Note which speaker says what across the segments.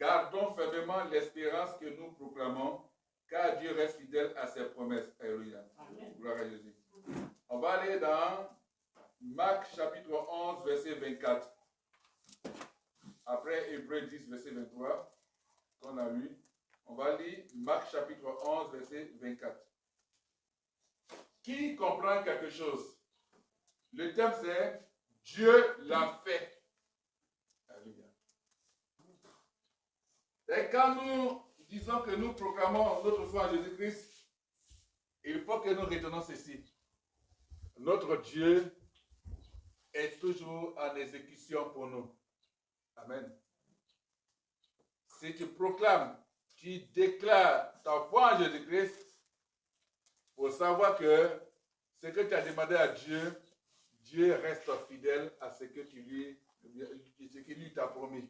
Speaker 1: Gardons fermement l'espérance que nous proclamons, car Dieu reste fidèle à ses promesses. Alléluia. Gloire à Jésus. On va aller dans Marc chapitre 11, verset 24. Après Hébreux 10, verset 23, qu'on a lu, on va lire Marc chapitre 11, verset 24. Qui comprend quelque chose? Le thème c'est Dieu l'a fait. Alléluia. Et quand nous disons que nous proclamons notre foi en Jésus-Christ, il faut que nous retenions ceci. Notre Dieu est toujours en exécution pour nous. Amen. Si tu proclames, tu déclares ta foi en Jésus-Christ, il faut savoir que ce que tu as demandé à Dieu, Dieu reste fidèle à ce que lui t'a promis.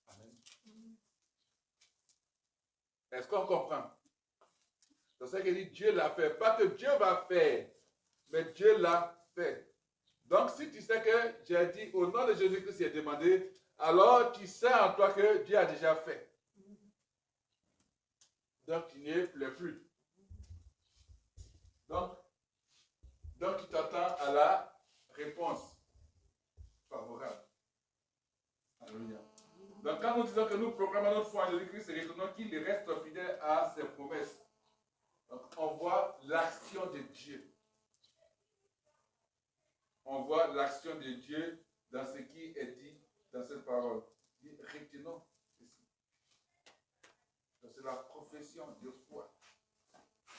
Speaker 1: Amen. Est-ce qu'on comprend? C'est ça qu'il dit, Dieu l'a fait. Pas que Dieu va faire, mais Dieu l'a fait. Donc, si tu sais que j'ai dit au nom de Jésus-Christ, il est demandé, alors tu sais en toi que Dieu a déjà fait. Donc, tu n'y es plus. Donc tu t'attends à la réponse favorable. Alléluia. Donc, quand nous disons que nous proclamons notre foi en Jésus-Christ, c'est retenons qu'il reste fidèle à ses promesses. Donc, on voit l'action de Dieu. On voit l'action de Dieu dans ce qui est dit dans cette parole. Retenons ceci. C'est la profession de foi.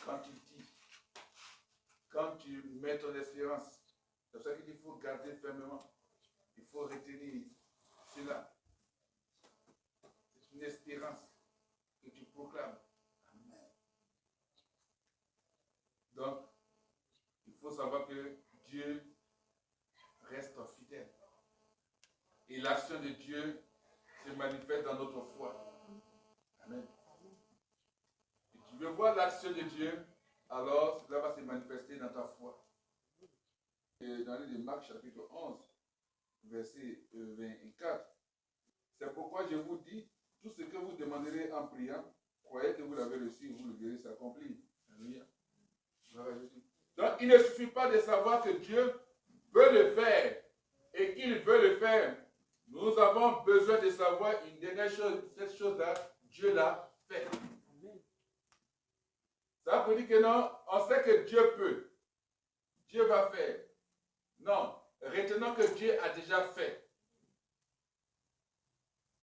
Speaker 1: Quand tu dis, quand tu mets ton espérance, c'est pour ça qu'il faut garder fermement. Il faut retenir cela. C'est une espérance que tu proclames. Amen. Donc, il faut savoir que Dieu reste fidèle. Et l'action de Dieu se manifeste dans notre foi. Amen. Et tu veux voir l'action de Dieu, alors cela va se manifester dans ta foi. Et dans le livre de Marc chapitre 11, verset 24, c'est pourquoi je vous dis, tout ce que vous demanderez en priant, croyez que vous l'avez reçu et vous le verrez s'accomplir. Alléluia. Donc il ne suffit pas de savoir que Dieu veut le faire et qu'il veut le faire. Nous avons besoin de savoir une dernière chose, cette chose-là, Dieu l'a fait. Ça veut dire que non, on sait que Dieu peut. Dieu va faire. Non, retenons que Dieu a déjà fait.